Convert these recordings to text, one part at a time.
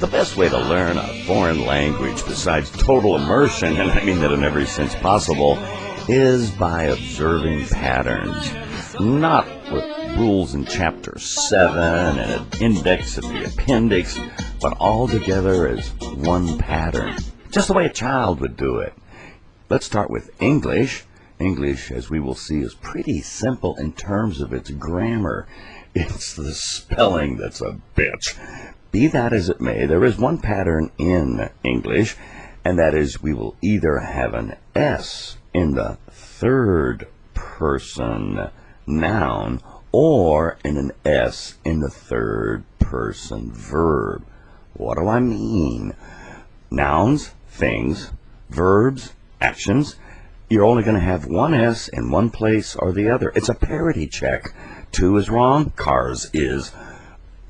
The best way to learn a foreign language, besides total immersion, and I mean that in every sense possible, is by observing patterns. Not with rules in Chapter 7 and an index in the appendix, but all together as one pattern, just the way a child would do it. Let's start with English. English, as we will see, is pretty simple in terms of its grammar. It's the spelling that's a bitch. Be that as it may, there is one pattern in English, and that is we will either have an S in the third person noun or in an S in the third person verb. What do I mean? Nouns, things, verbs, actions. You're only going to have one S in one place or the other. It's a parity check. Two is wrong, cars is.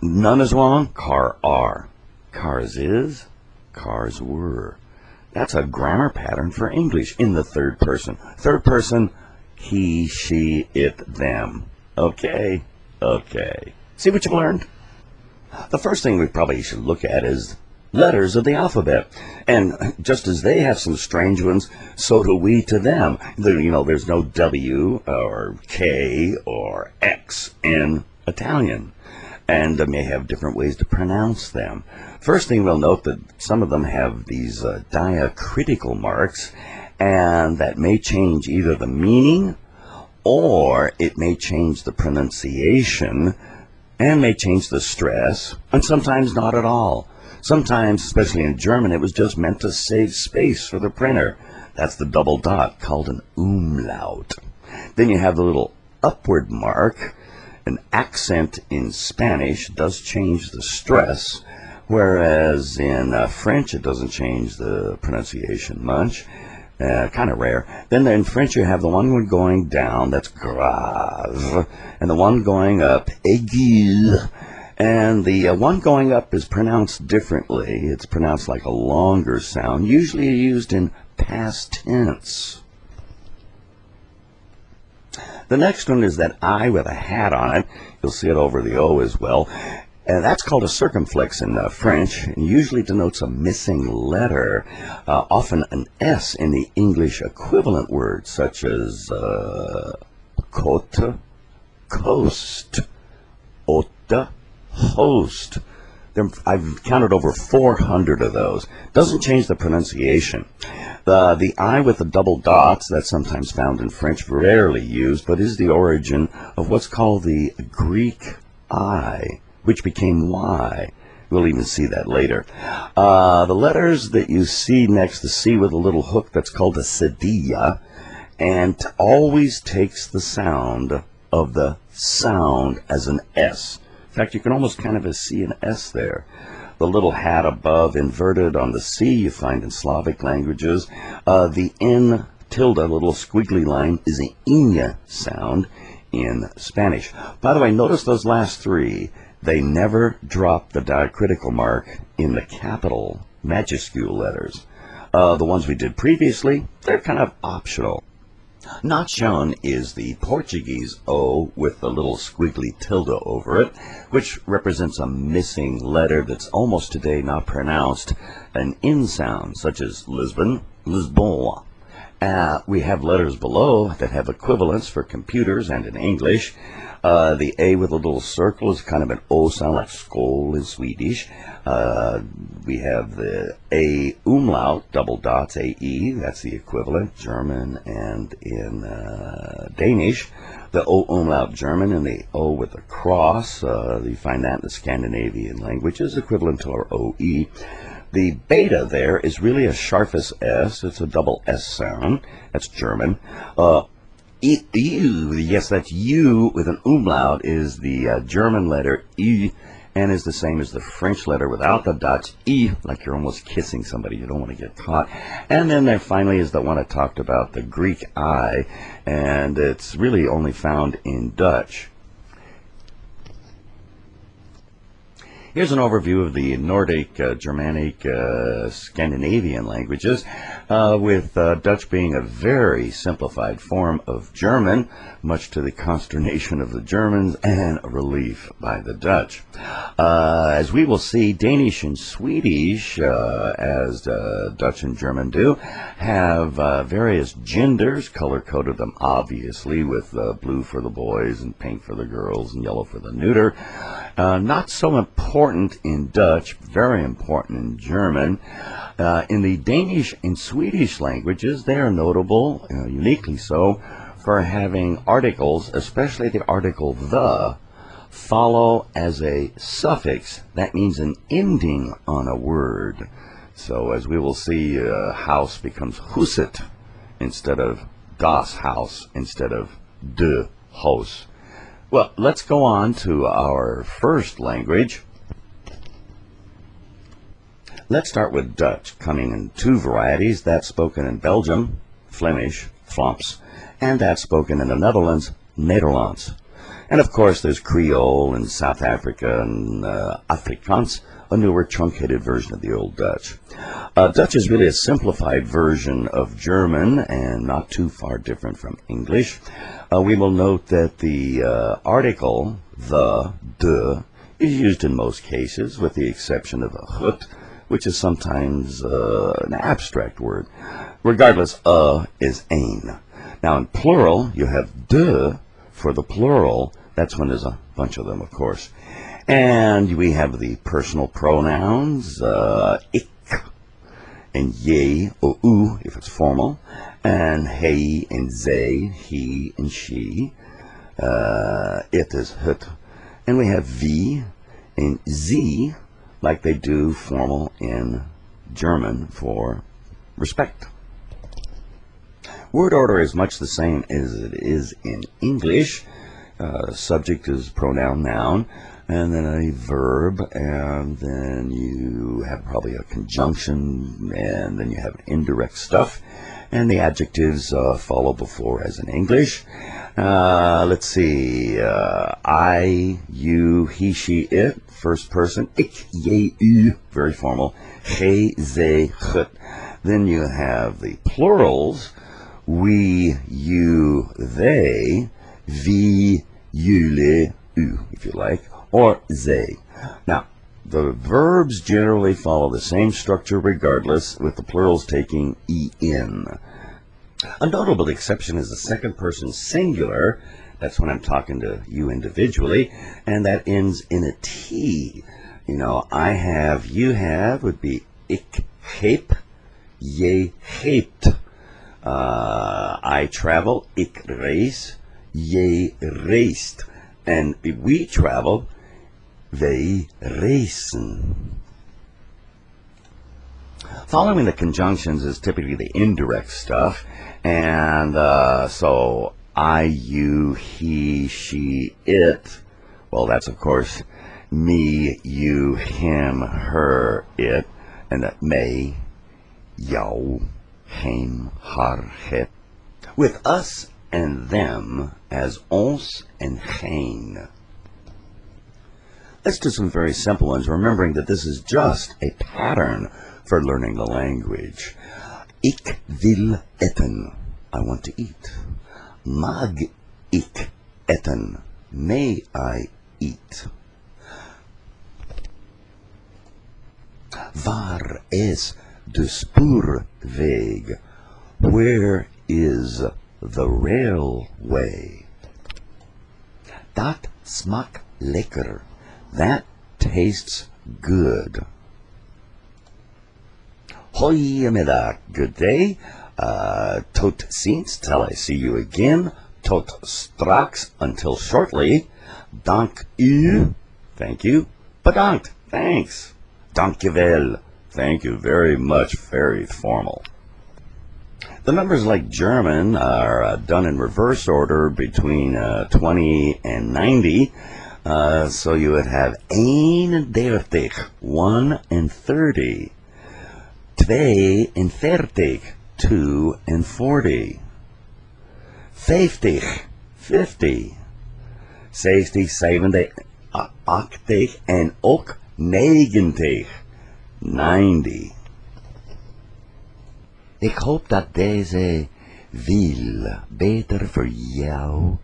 None is wrong, car are. Cars is, cars were. That's a grammar pattern for English in the third person. Third person, he, she, it, them. Okay. See what you learned? The first thing we probably should look at is letters of the alphabet. And just as they have some strange ones, so do we to them. There's no W or K or X in Italian. And may have different ways to pronounce them. First thing we'll note that some of them have these diacritical marks, and that may change either the meaning or it may change the pronunciation and may change the stress, and sometimes not at all. Sometimes, especially in German, it was just meant to save space for the printer. That's the double dot, called an umlaut. Then you have the little upward mark. An accent in Spanish does change the stress, whereas in French it doesn't change the pronunciation much. Kind of rare. Then in French you have the one going down, that's grave, and the one going up, aigu. And the one going up is pronounced differently. It's pronounced like a longer sound, usually used in past tense. The next one is that I with a hat on it. You'll see it over the O as well. And that's called a circumflex in French, and usually denotes a missing letter, often an S in the English equivalent words, such as côte, coast, hôte, host. I've counted over 400 of those. Doesn't change the pronunciation. The I with the double dots, that's sometimes found in French, rarely used, but is the origin of what's called the Greek I, which became Y. We'll even see that later. The letters that you see next, the C with a little hook, that's called a cedilla, and always takes the sound of the sound as an S. In fact, you can almost kind of see an S there. The little hat above, inverted on the C, you find in Slavic languages. The N tilde, little squiggly line, is an ñ sound in Spanish. By the way, notice those last three. They never drop the diacritical mark in the capital majuscule letters. The ones we did previously, they're kind of optional. Not shown is the Portuguese O with the little squiggly tilde over it, which represents a missing letter that's almost today not pronounced, an N sound, such as Lisbon, Lisboa. We have letters below that have equivalents for computers and in English. The A with a little circle is kind of an O sound, like skål in Swedish. We have the A umlaut, double dots, AE, that's the equivalent, German and in Danish. The O umlaut German and the O with a cross, you find that in the Scandinavian languages, equivalent to our OE. The beta there is really a sharpest S, it's a double S sound, that's German. Yes, that's U with an umlaut is the German letter E, and is the same as the French letter without the dots, E, like you're almost kissing somebody. You don't want to get caught. And then there finally is the one I talked about, the Greek I, and it's really only found in Dutch. Here's an overview of the Nordic, Germanic, Scandinavian languages, with Dutch being a very simplified form of German, much to the consternation of the Germans and relief by the Dutch. As we will see, Danish and Swedish, as Dutch and German do, have various genders, color-coded them obviously with blue for the boys and pink for the girls and yellow for the neuter. Not so important in Dutch, very important in German. In the Danish and Swedish languages, they are notable, uniquely so, for having articles, especially the article the, follow as a suffix. That means an ending on a word. So as we will see, house becomes huset instead of das Haus, instead of de Haus. Well, let's go on to our first language. Let's start with Dutch, coming in two varieties. That's spoken in Belgium, Flemish, Vlaams, and that's spoken in the Netherlands, Nederlands. And of course, there's Creole in South Africa and Afrikaans, a newer truncated version of the Old Dutch. Dutch is really a simplified version of German and not too far different from English. We will note that the article, the, de, is used in most cases, with the exception of a hut, which is sometimes an abstract word. Regardless, is een. Now in plural, you have de for the plural. That's when there's a bunch of them, of course. And we have the personal pronouns, ik, and je, or u, if it's formal, and hij and zij, he and she, it is het, and we have wie and sie, like they do formal in German for respect. Word order is much the same as it is in English. Subject is pronoun, noun, and then a verb, and then you have probably a conjunction, and then you have indirect stuff, and the adjectives follow before as in English. Let's see, I, you, he, she, it, first person, ik, je, u, very formal, gij, zij, het. Then you have the plurals, we, you, they, wie, jullie, u, if you like, or zij. Now, the verbs generally follow the same structure regardless, with the plurals taking en. A notable exception is the second person singular. That's when I'm talking to you individually, and that ends in a T. You know, I have, you have would be ik heb, je hebt. I travel, ik reis, je reist. And we travel, wij reizen. Following the conjunctions is typically the indirect stuff, and so I, you, he, she, it. Well, that's of course me, you, him, her, it, and that mij, jou, hem, haar, het. With us and them as ons and geen. Let's do some very simple ones, remembering that this is just a pattern for learning the language. Ik wil eten. I want to eat. Mag ik eten? May I eat? Waar is de spoorweg? Where is the railway? Dat smaakt lekker. That tastes good. Goedemiddag, good day. Tot ziens, till I see you again. Tot straks, until shortly. Dank u, thank you. Bedankt, thanks. Dankjewel, thank you very much, very formal. The numbers, like German, are done in reverse order between 20 and 90. So you would have 31, 1 and 30. 42, 2 and 40. 50, 50. 60, 70, 80 en ook 90. 90. Ik hoop dat deze veel beter voor jou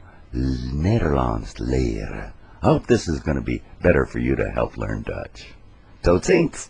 Nederlands leren. I hope this is going to be better for you to help learn Dutch. Tot ziens!